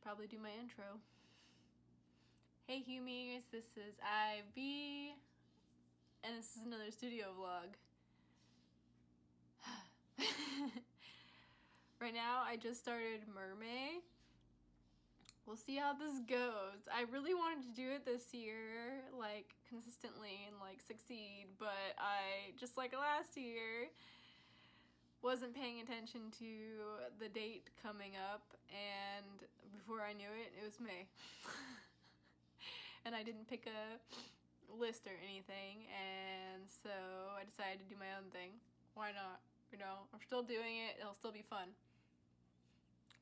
probably do my intro. Hey humies, this is Ivy, and this is another studio vlog. Right now I just started Mermaid. We'll see how this goes. I really wanted to do it this year, like consistently and like succeed, but I, just like last year, wasn't paying attention to the date coming up, and before I knew it, it was May. And I didn't pick a list or anything, and so I decided to do my own thing. Why not? You know, I'm still doing it, it'll still be fun.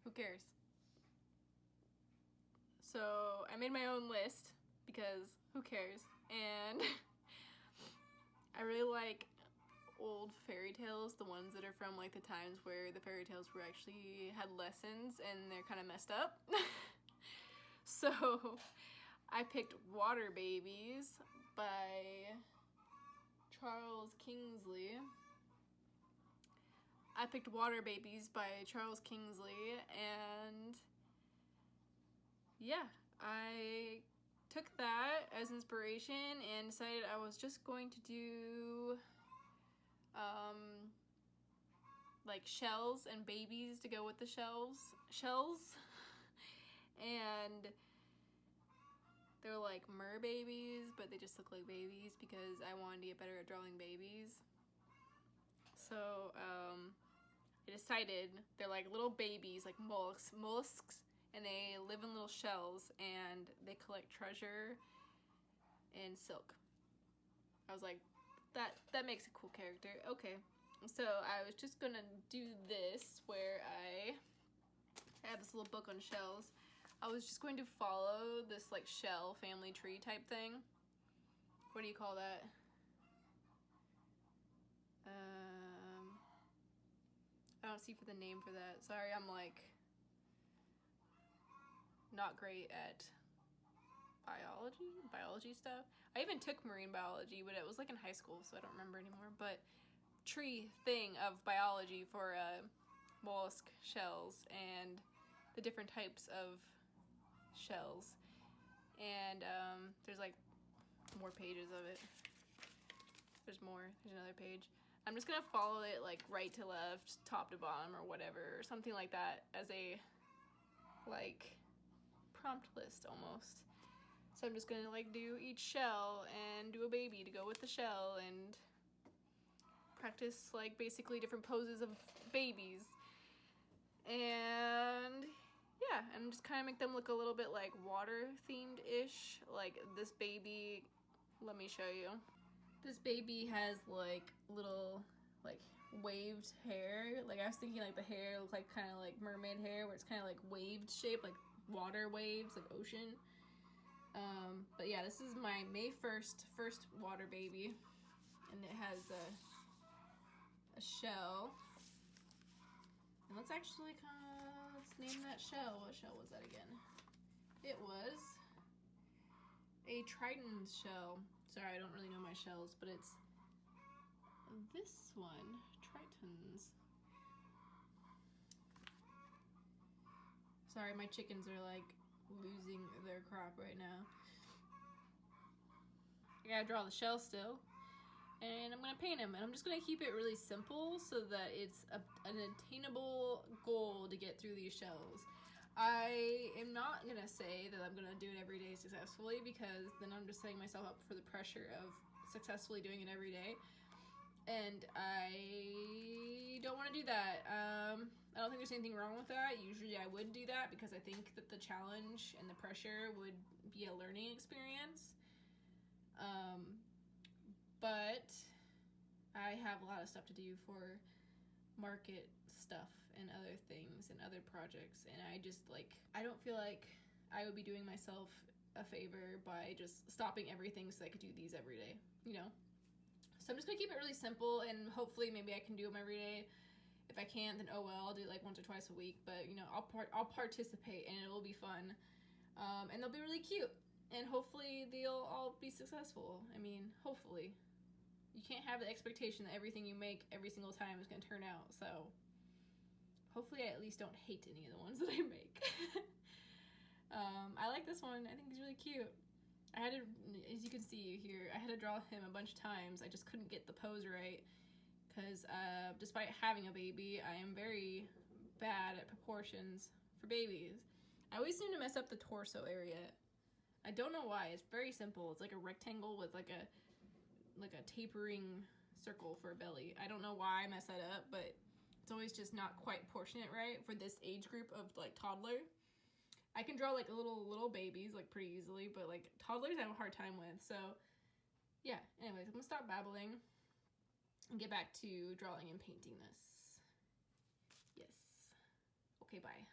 Who cares? So I made my own list because who cares? And I really like old fairy tales, the ones that are from like the times where the fairy tales were actually had lessons and they're kind of messed up. So I picked Water Babies by Charles Kingsley. And yeah, I took that as inspiration and decided I was just going to do like shells and babies to go with the shells. And they're like mer babies, but they just look like babies because I wanted to get better at drawing babies. So I decided they're like little babies, like mollusks, and they live in little shells and they collect treasure and silk. I was like, that makes a cool character. Okay, so I was just gonna do this where I have this little book on shells. I was just going to follow this like shell family tree type thing. What do you call that? I don't see for the name for that. Sorry, I'm like not great at biology stuff. I even took marine biology, but it was like in high school, so I don't remember anymore. But tree thing of biology for mollusk shells and the different types of shells. And there's like more pages of it. There's another page. I'm just gonna follow it like right to left, top to bottom, or whatever, or something like that as a like prompt list almost. So I'm just gonna like do each shell and do a baby to go with the shell and practice like basically different poses of babies. And yeah, and just kind of make them look a little bit like water themed-ish. Like this baby, let me show you. This baby has like little like waved hair. Like I was thinking like the hair looked like kind of like mermaid hair where it's kind of like waved shape, like water waves, like ocean. But yeah, this is my May 1st first water baby, and it has a shell. And let's actually let's name that shell. What shell was that again? It was a trident shell. Sorry, I don't really know my shells, but it's this one, tritons. Sorry, my chickens are like losing their crop right now. I gotta draw the shell still, and I'm gonna paint them, and I'm just gonna keep it really simple so that it's an attainable goal to get through these shells. I am not gonna say that I'm gonna do it every day successfully, because then I'm just setting myself up for the pressure of successfully doing it every day, and I don't want to do that. I don't think there's anything wrong with that. Usually I would do that because I think that the challenge and the pressure would be a learning experience. But I have a lot of stuff to do for market stuff and other things and other projects, and I just like, I don't feel like I would be doing myself a favor by just stopping everything so I could do these every day, you know? So I'm just gonna keep it really simple, and hopefully maybe I can do them every day. If I can't, then oh well, I'll do it like once or twice a week, but you know, I'll participate, and it'll be fun. And they'll be really cute, and hopefully they'll all be successful. I mean, hopefully. You can't have the expectation that everything you make every single time is gonna turn out, so hopefully I at least don't hate any of the ones that I make. I like this one. I think he's really cute. I had to, as you can see here, I had to draw him a bunch of times. I just couldn't get the pose right because despite having a baby, I am very bad at proportions for babies. I always seem to mess up the torso area. I don't know why. It's very simple. It's like a rectangle with like a tapering circle for a belly. I don't know why I mess that up, but it's always just not quite proportionate right for this age group of like toddler. I can draw like little babies like pretty easily, but like toddlers I have a hard time with. So yeah, anyways, I'm gonna stop babbling and get back to drawing and painting this. Yes. Okay, bye.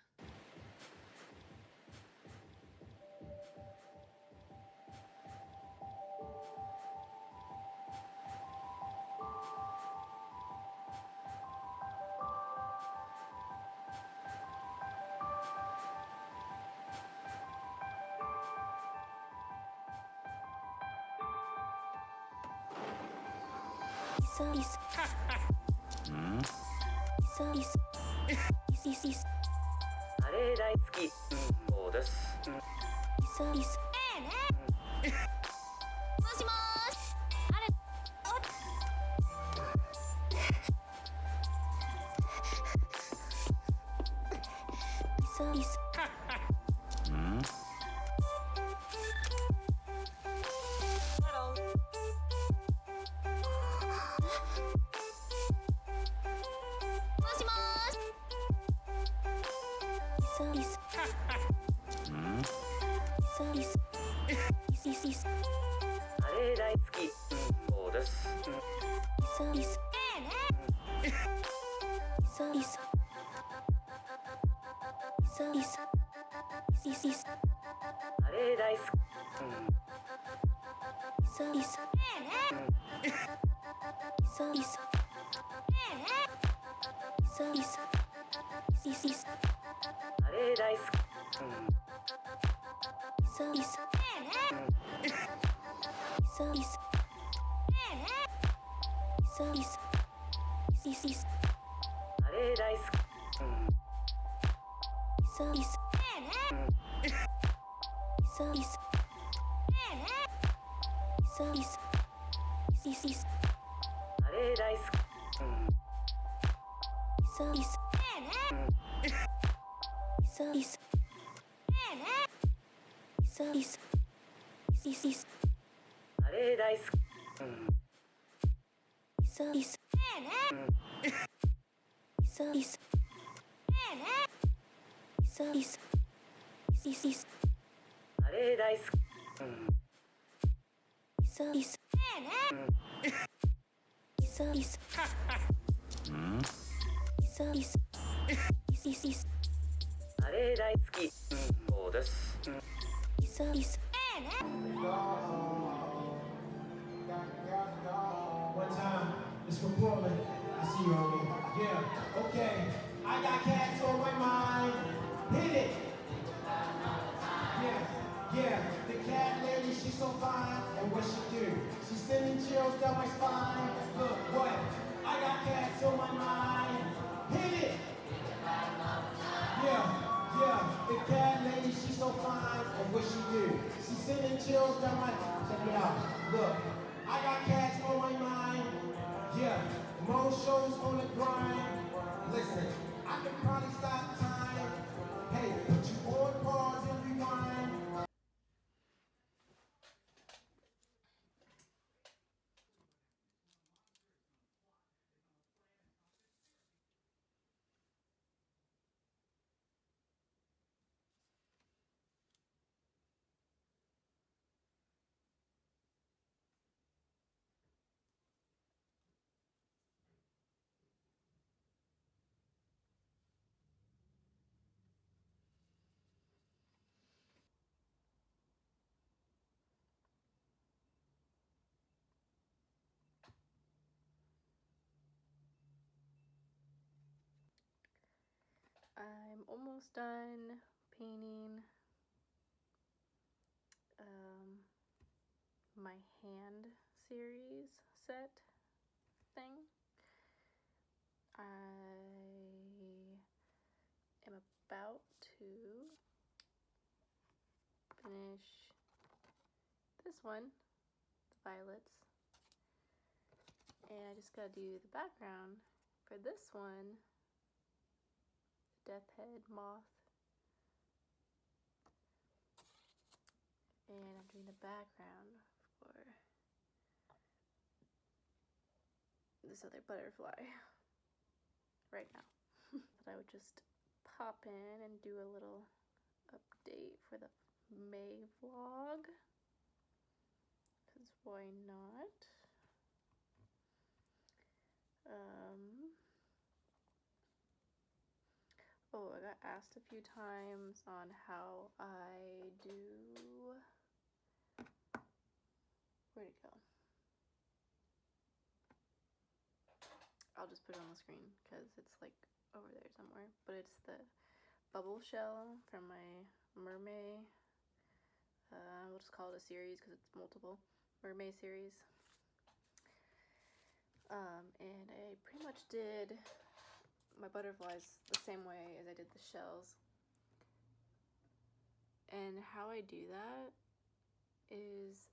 One time, it's from Portland. I see you, homie. Yeah, okay. I got cats on my mind. Hit it. Yeah. The cat lady, she's so fine. And what she do? She's sending chills down my spine. Look, what? I got cats on my mind. Hit it. Yeah. The cat lady, she's so fine. And what she do? She's sending chills down my. Check it out. Look. I got cats on my mind, yeah, more shows on the grind. Listen, I can probably stop time. Hey, put you on pause and rewind. I'm almost done painting my hand series set thing. I am about to finish this one, the violets. And I just gotta do the background for this one, death head moth. And I'm doing the background for this other butterfly right now. But I would just pop in and do a little update for the May vlog, because why not? Oh, I got asked a few times on how I do, where'd it go? I'll just put it on the screen because it's like over there somewhere, but it's the bubble shell from my mermaid, we'll just call it a series because it's multiple, mermaid series. And I pretty much did my butterflies the same way as I did the shells. And how I do that is,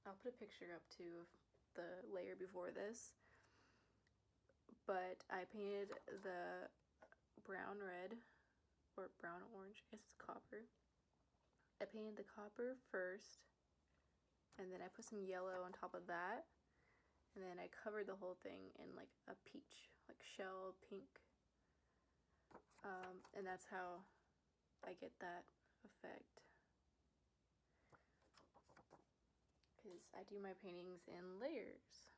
I'll put a picture up too of the layer before this, but I painted the brown red, or brown orange, I guess it's copper. I painted the copper first, and then I put some yellow on top of that, and then I covered the whole thing in like a peach, like shell pink, and that's how I get that effect, because I do my paintings in layers.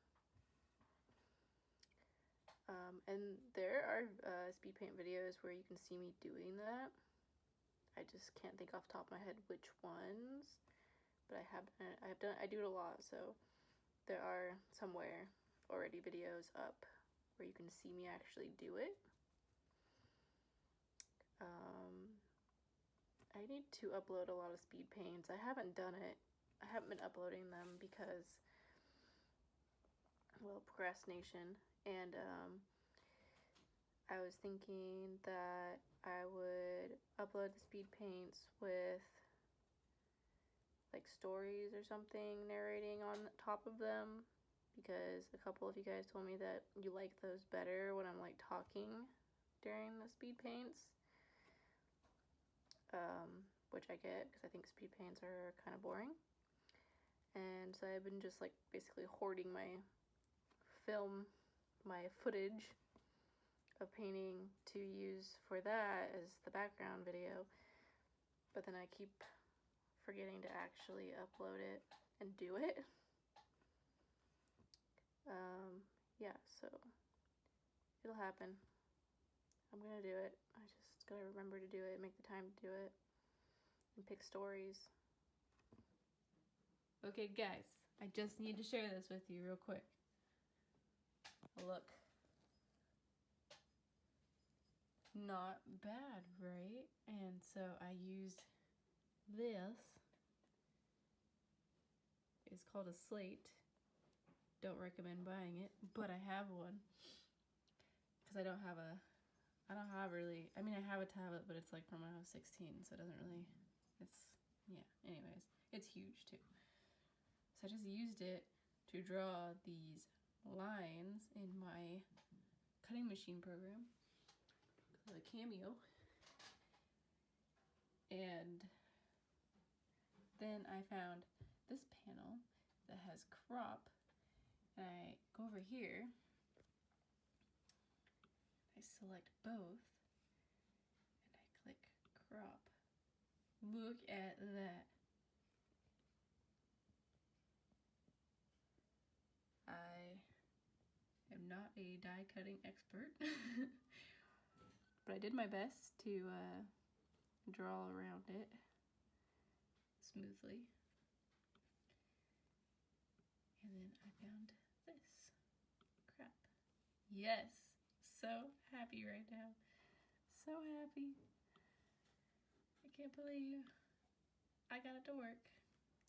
And there are speed paint videos where you can see me doing that. I just can't think off the top of my head which ones, but I do it a lot, so there are somewhere already videos up where you can see me actually do it. I need to upload a lot of speed paints. I haven't done it. I haven't been uploading them because, well, procrastination. And I was thinking that I would upload the speed paints with like stories or something narrating on top of them, because a couple of you guys told me that you like those better when I'm like talking during the speed paints, which I get because I think speed paints are kind of boring. And so I've been just like basically hoarding my footage of painting to use for that as the background video, but then I keep forgetting to actually upload it and do it. Yeah, so it'll happen. I'm gonna do it. I just gotta remember to do it, make the time to do it, and pick stories. Okay guys, I just need to share this with you real quick. Look. Not bad, right? And so I used this. It's called a slate. Don't recommend buying it, but I have one because I don't have really, I mean I have a tablet, but it's like from when I was 16, so it doesn't really, yeah, anyways, it's huge too. So I just used it to draw these lines in my cutting machine program, the Cameo, and then I found this panel that has crop, and I go over here, I select both, and I click crop. Look at that. I am not a die cutting expert, but I did my best to draw around it smoothly. And then I found this crap. Yes, so happy right now. So happy. I can't believe I got it to work.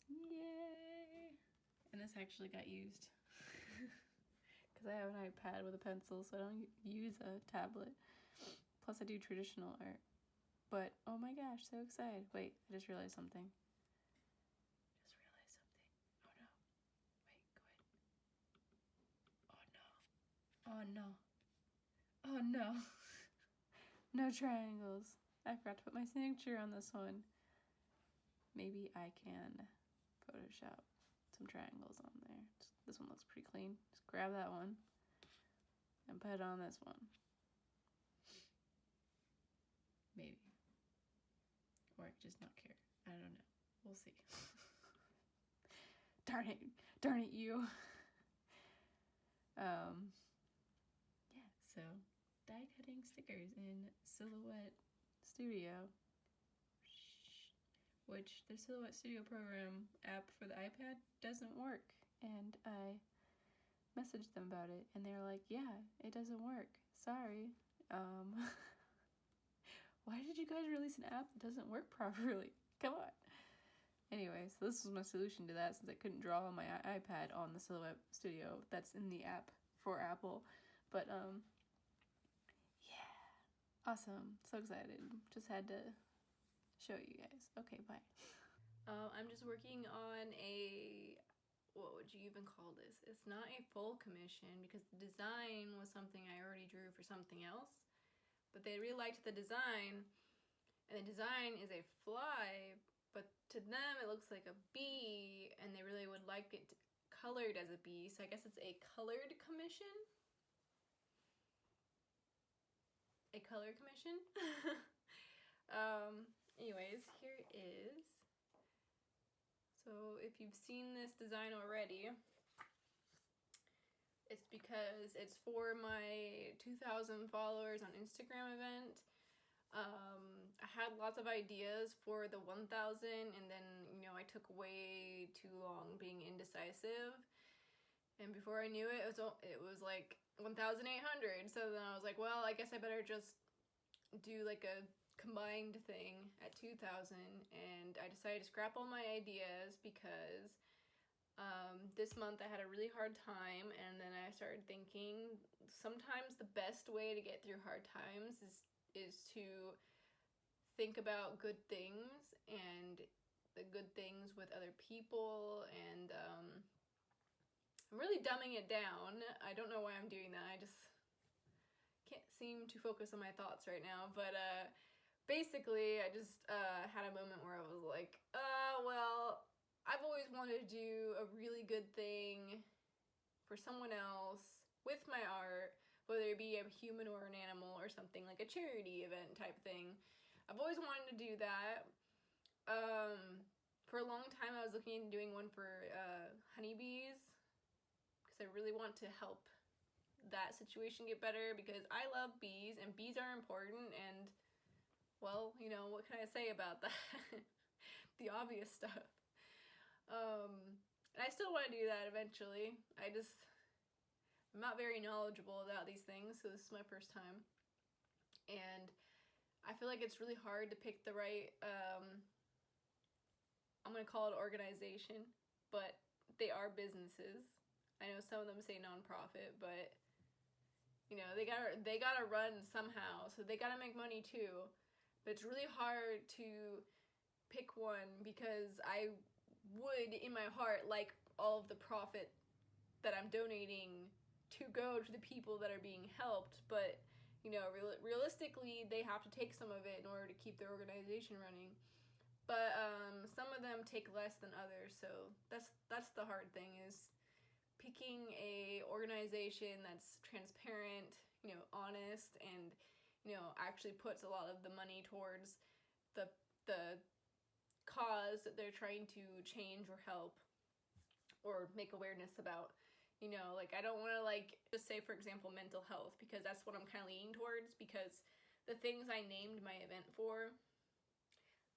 Yay! And this actually got used. Because I have an iPad with a pencil, so I don't use a tablet. Plus I do traditional art. But, oh my gosh, so excited. Wait, I just realized something. Oh no. Wait, go ahead. Oh no. Oh no. No triangles. I forgot to put my signature on this one. Maybe I can Photoshop some triangles on there. This one looks pretty clean. Just grab that one and put it on this one. Maybe. Or I could just not care. I don't know. We'll see. Darn it, you. Yeah, so die cutting stickers in Silhouette Studio, which the Silhouette Studio program app for the iPad doesn't work, and I messaged them about it, and they're like, yeah, it doesn't work, sorry. Why did you guys release an app that doesn't work properly? Come on. Anyway, so this was my solution to that, since I couldn't draw on my iPad on the Silhouette Studio that's in the app for Apple. But yeah, awesome, so excited. Just had to show you guys. Okay, bye. I'm just working on a, what would you even call this? It's not a full commission because the design was something I already drew for something else, but they really liked the design, and the design is a fly, but to them it looks like a bee, and they really would like it colored as a bee, so I guess it's a colored commission. A color commission. Anyways, here it is. So if you've seen this design already, it's because it's for my 2,000 followers on Instagram event. I had lots of ideas for the 1,000, and then, you know, I took way too long being indecisive, and before I knew it, it was like 1,800. So then I was like, well, I guess I better just do like a combined thing at 2,000, and I decided to scrap all my ideas because this month I had a really hard time, and then I started thinking sometimes the best way to get through hard times is to think about good things and the good things with other people, and I'm really dumbing it down. I don't know why I'm doing that. I just can't seem to focus on my thoughts right now, but basically I just had a moment where I was like, well, I've always wanted to do a really good thing for someone else with my art, whether it be a human or an animal or something, like a charity event type thing. I've always wanted to do that. For a long time I was looking into doing one for honeybees, because I really want to help that situation get better, because I love bees and bees are important, and well, you know, what can I say about that? The obvious stuff. And I still want to do that eventually. I'm not very knowledgeable about these things, so this is my first time, and I feel like it's really hard to pick the right, I'm gonna call it organization, but they are businesses. I know some of them say nonprofit, but you know, they gotta run somehow, so they gotta make money too. But it's really hard to pick one, because I would, in my heart, like all of the profit that I'm donating to go to the people that are being helped, but you know, realistically, they have to take some of it in order to keep their organization running. But some of them take less than others, so that's the hard thing, is picking a organization that's transparent, you know, honest, and you know, actually puts a lot of the money towards the cause that they're trying to change or help or make awareness about. You know, like, I don't want to, like, just say, for example, mental health, because that's what I'm kind of leaning towards, because the things I named my event for,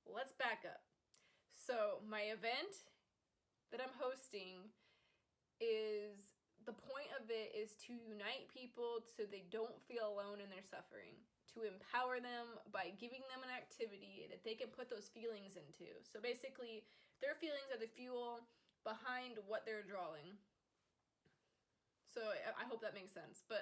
let's back up. So my event that I'm hosting, is the point of it is to unite people so they don't feel alone in their suffering, to empower them by giving them an activity that they can put those feelings into. So basically, their feelings are the fuel behind what they're drawing. So I hope that makes sense. But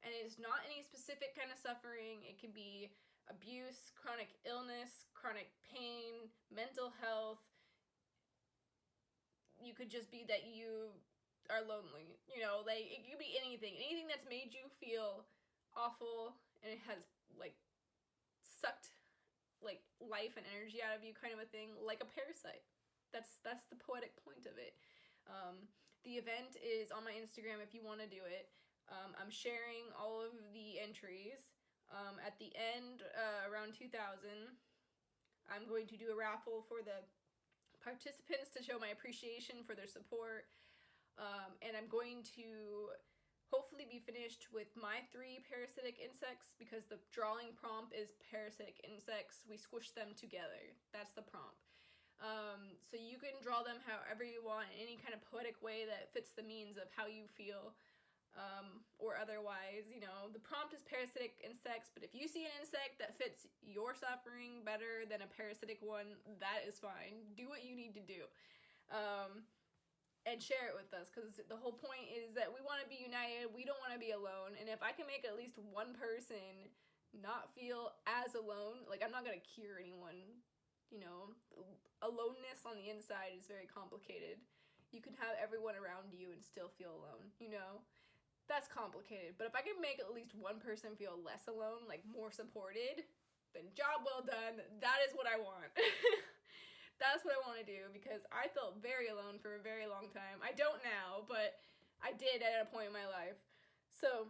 and it's not any specific kind of suffering. It can be abuse, chronic illness, chronic pain, mental health. You could just be that you are lonely, you know, like it could be anything that's made you feel awful and it has like sucked like life and energy out of you, kind of a thing, like a parasite. That's the poetic point of it. The event is on my Instagram if you want to do it. I'm sharing all of the entries. At the end, around 2,000, I'm going to do a raffle for the participants to show my appreciation for their support. And I'm going to hopefully be finished with my 3 parasitic insects, because the drawing prompt is parasitic insects. We squish them together. That's the prompt. So you can draw them however you want, in any kind of poetic way that fits the means of how you feel, or otherwise, you know. The prompt is parasitic insects, but if you see an insect that fits your suffering better than a parasitic one, that is fine. Do what you need to do. And share it with us, because the whole point is that we want to be united. We don't want to be alone. And if I can make at least one person not feel as alone, like, I'm not going to cure anyone, you know. Aloneness on the inside is very complicated. You can have everyone around you and still feel alone, you know. That's complicated. But if I can make at least one person feel less alone, like more supported, then job well done. That is what I want. That's what I want to do, because I felt very alone for a very long time. I don't now, but I did at a point in my life. So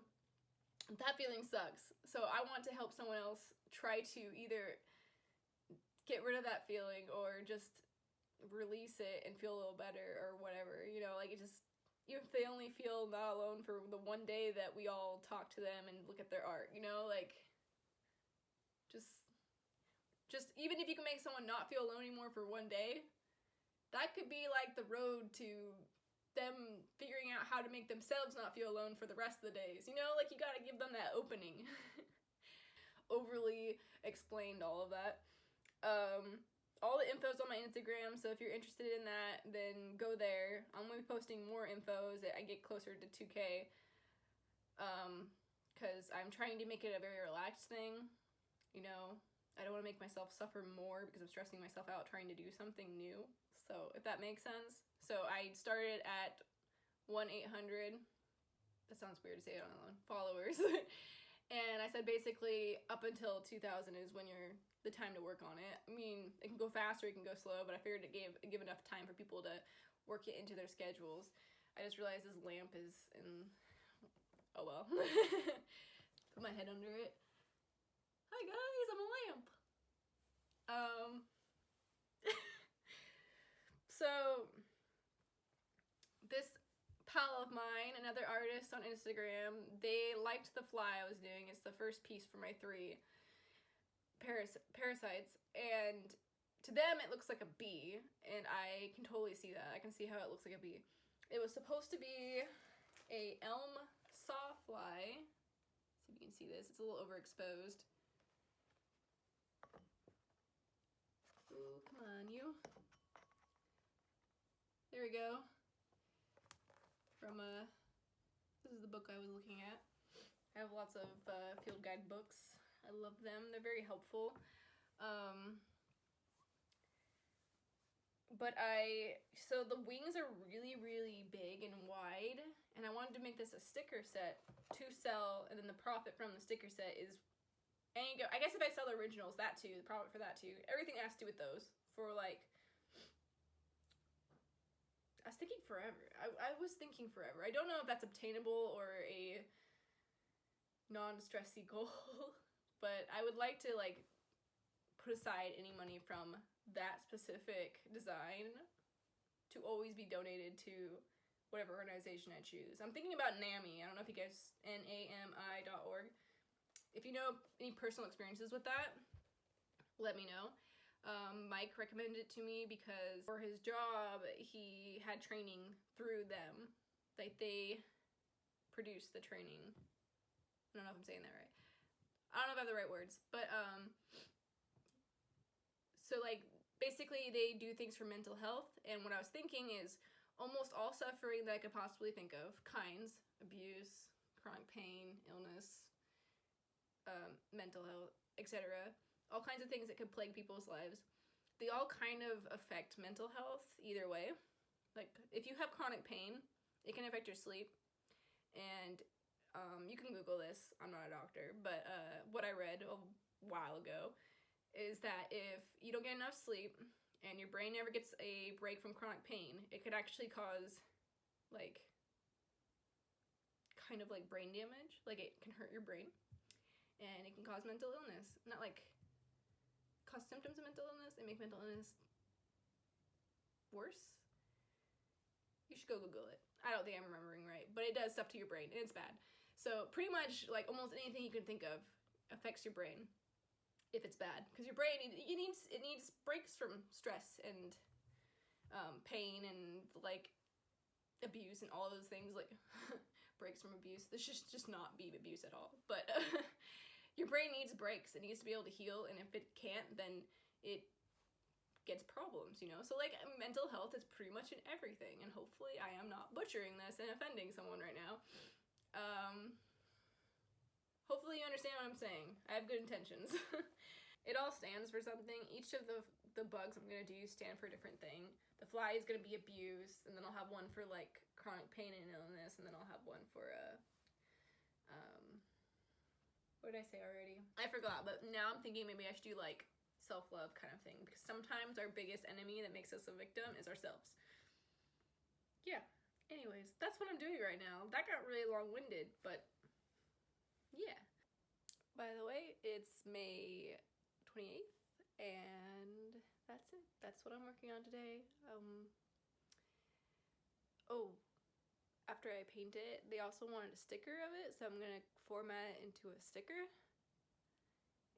that feeling sucks. So I want to help someone else try to either get rid of that feeling or just release it and feel a little better or whatever. You know, like, it just, even if they only feel not alone for the one day that we all talk to them and look at their art, you know, like, just even if you can make someone not feel alone anymore for one day, that could be like the road to them figuring out how to make themselves not feel alone for the rest of the days. You know, like, you gotta give them that opening. Overly explained all of that. All the info's on my Instagram, so if you're interested in that, then go there. I'm gonna be posting more info as I get closer to 2K. Because I'm trying to make it a very relaxed thing, you know. I don't want to make myself suffer more because I'm stressing myself out trying to do something new. So, if that makes sense. So, I started at 1-800, that sounds weird to say it on alone, followers. And I said basically up until 2,000 is when the time to work on it. I mean, it can go fast or it can go slow, but I figured it give enough time for people to work it into their schedules. I just realized this lamp is in, oh well. Put my head under it. Hi guys, I'm a lamp. So this pal of mine, another artist on Instagram, they liked the fly I was doing. It's the first piece for my 3 parasites, and to them it looks like a bee, and I can totally see that. I can see how it looks like a bee. It was supposed to be a elm sawfly. See if you can see this. It's a little overexposed. Ooh, come on, you. There we go. From, this is the book I was looking at. I have lots of field guide books. I love them. They're very helpful. So the wings are really, really big and wide, and I wanted to make this a sticker set to sell, and then the profit from the sticker set is, and you go, I guess if I sell the originals, that too, the profit for that too, everything has to do with those, for like, I was thinking forever. I was thinking forever. I don't know if that's obtainable or a non-stressy goal, but I would like to, like, put aside any money from that specific design to always be donated to whatever organization I choose. I'm thinking about NAMI. I don't know if you guys, NAMI.org. If you know any personal experiences with that, let me know. Mike recommended it to me because for his job, he had training through them. Like, they produced the training. I don't know if I'm saying that right. I don't know if I have the right words, but, so, like, basically they do things for mental health, and what I was thinking is almost all suffering that I could possibly think of, abuse, chronic pain, illness, mental health, etc. All kinds of things that could plague people's lives. They all kind of affect mental health either way. Like, if you have chronic pain, it can affect your sleep. And you can Google this. I'm not a doctor, but what I read a while ago is that if you don't get enough sleep and your brain never gets a break from chronic pain, it could actually cause, like, kind of like brain damage. Like, it can hurt your brain, and it can cause mental illness. Not like cause symptoms of mental illness and make mental illness worse. You should go Google it. I don't think I'm remembering right, but it does stuff to your brain, and it's bad. So pretty much, like, almost anything you can think of affects your brain if it's bad, because your brain, it needs breaks from stress and pain and, like, abuse and all those things, like breaks from abuse. This should just not be abuse at all, but your brain needs breaks. It needs to be able to heal, and if it can't, then it gets problems, you know? So, like, mental health is pretty much in everything, and hopefully I am not butchering this and offending someone right now. Hopefully you understand what I'm saying. I have good intentions. It all stands for something. Each of the bugs I'm gonna do stand for a different thing. The fly is gonna be abuse, and then I'll have one for, like, chronic pain and illness, and then I'll have one for what did I say already? I forgot, but now I'm thinking maybe I should do, like, self-love kind of thing, because sometimes our biggest enemy that makes us a victim is ourselves. Yeah. Anyways, that's what I'm doing right now. That got really long-winded, but yeah. By the way, it's May 28th, and that's it. That's what I'm working on today. Oh, after I paint it, they also wanted a sticker of it, so I'm gonna format it into a sticker.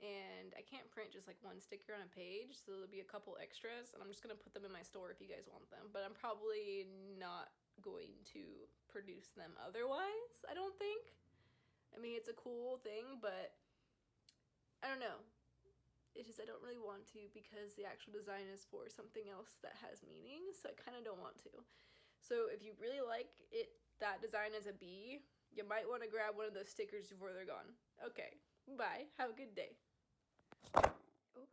And I can't print just, like, one sticker on a page, so there'll be a couple extras, and I'm just gonna put them in my store if you guys want them. But I'm probably not going to produce them otherwise, I don't think. I mean, it's a cool thing, but I don't know. It's just I don't really want to, because the actual design is for something else that has meaning, so I kind of don't want to. So if you really like it, that design as a bee, you might want to grab one of those stickers before they're gone. Okay, bye. Have a good day. Oh.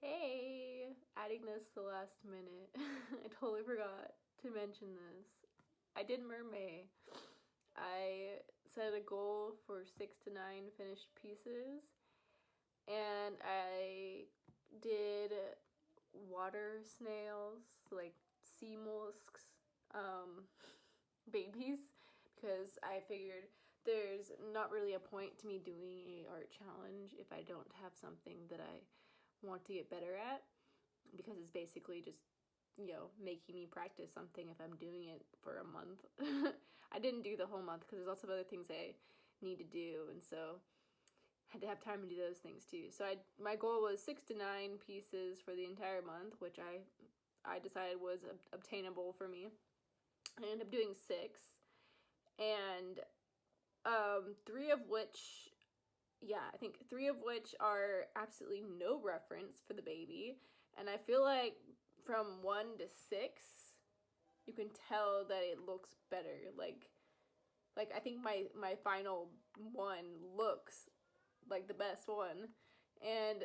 Hey, adding this the last minute. I totally forgot to mention this. I did mermaid. I set a goal for 6 to 9 finished pieces, and I did water snails, like sea mollusks, babies, because I figured there's not really a point to me doing a art challenge if I don't have something that I want to get better at, because it's basically just, you know, making me practice something if I'm doing it for a month. I didn't do the whole month because there's lots of other things I need to do, and so I had to have time to do those things too. So my goal was 6 to 9 pieces for the entire month, which I decided was obtainable for me. I ended up doing 6, and 3 of which, yeah, I think 3 of which are absolutely no reference for the baby, and I feel like from 1 to 6, you can tell that it looks better. Like I think my final one looks like the best one, and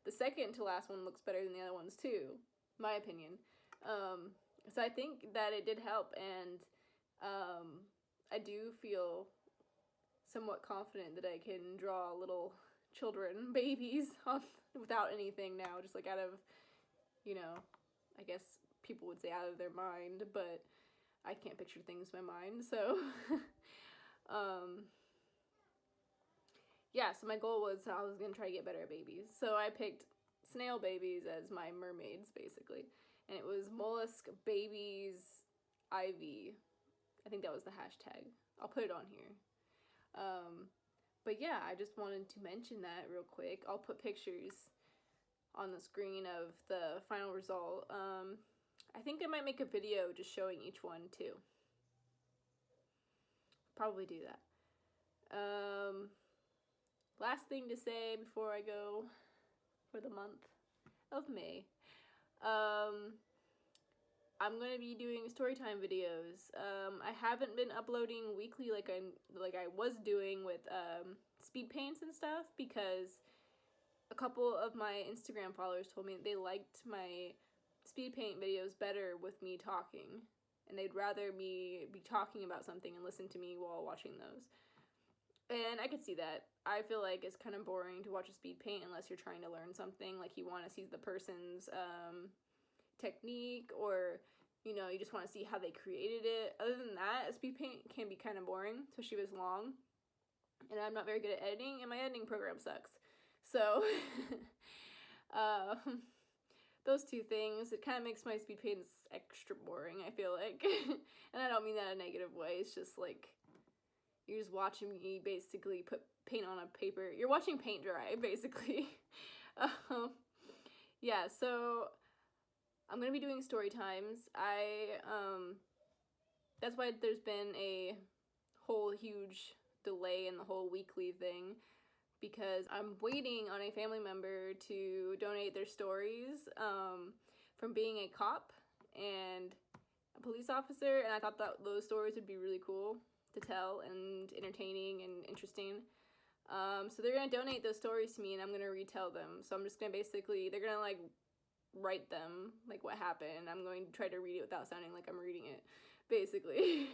the second to last one looks better than the other ones too, my opinion. So I think that it did help, and I do feel somewhat confident that I can draw little children, babies, without anything now, just like out of, you know, I guess people would say out of their mind, but I can't picture things in my mind, so yeah, so my goal was I was gonna try to get better at babies. So I picked snail babies as my mermaids, basically, and it was mollusk babies IV. I think that was the hashtag. I'll put it on here. But yeah, I just wanted to mention that real quick. I'll put pictures on the screen of the final result. I think I might make a video just showing each one too. Probably do that. Last thing to say before I go for the month of May. I'm gonna be doing storytime videos. I haven't been uploading weekly like I was doing with speed paints and stuff, because a couple of my Instagram followers told me they liked my speed paint videos better with me talking, and they'd rather me be talking about something and listen to me while watching those. And I could see that. I feel like it's kind of boring to watch a speed paint unless you're trying to learn something, like you want to see the person's technique, or you know, you just want to see how they created it. Other than that, a speed paint can be kind of boring, especially if it's long, and I'm not very good at editing, and my editing program sucks. So those two things, it kind of makes my speed paints extra boring, I feel like. And I don't mean that in a negative way. It's just like you're just watching me basically put paint on a paper. You're watching paint dry, basically. Yeah, so I'm gonna be doing story times. That's why there's been a whole huge delay in the whole weekly thing, because I'm waiting on a family member to donate their stories from being a cop and a police officer, and I thought that those stories would be really cool to tell and entertaining and interesting. So they're gonna donate those stories to me, and I'm gonna retell them. So I'm just gonna basically, they're gonna like write them, like what happened, and I'm going to try to read it without sounding like I'm reading it, basically.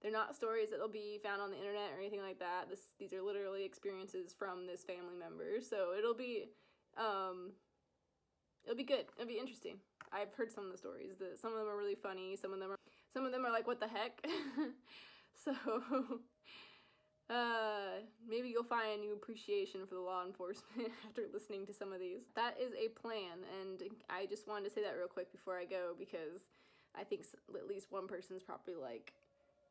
They're not stories that'll be found on the internet or anything like that. These are literally experiences from this family member, so it'll be good. It'll be interesting. I've heard some of the stories. Some of them are really funny. Some of them are like, what the heck? So maybe you'll find a new appreciation for the law enforcement after listening to some of these. That is a plan, and I just wanted to say that real quick before I go, because I think at least one person's probably like,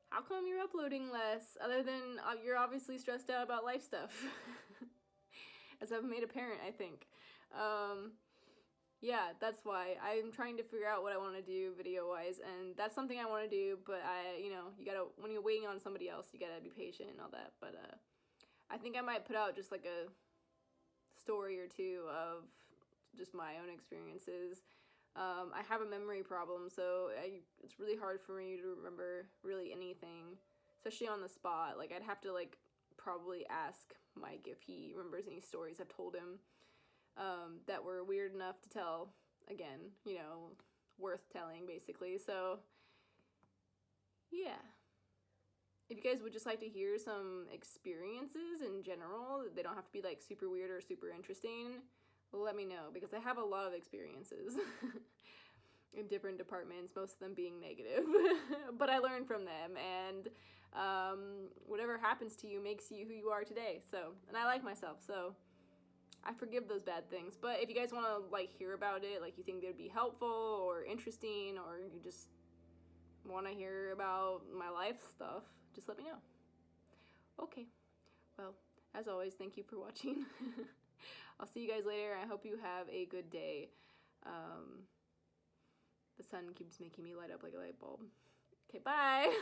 how come you're uploading less, other than you're obviously stressed out about life stuff. As I've made apparent, I think. Yeah, that's why. I'm trying to figure out what I want to do video-wise, and that's something I want to do, but when you're waiting on somebody else, you gotta be patient and all that, but I think I might put out just like a story or two of just my own experiences. I have a memory problem, so it's really hard for me to remember really anything, especially on the spot. Like, I'd have to like probably ask Mike if he remembers any stories I've told him that were weird enough to tell again, you know, worth telling, basically. So yeah, if you guys would just like to hear some experiences in general, they don't have to be like super weird or super interesting, let me know, because I have a lot of experiences in different departments, most of them being negative. But I learned from them, and whatever happens to you makes you who you are today. So, and I like myself, so I forgive those bad things. But if you guys want to like hear about it, like you think they'd be helpful or interesting, or you just want to hear about my life stuff, just let me know. Okay, well, as always, thank you for watching. I'll see you guys later. I hope you have a good day. The sun keeps making me light up like a light bulb. Okay, bye.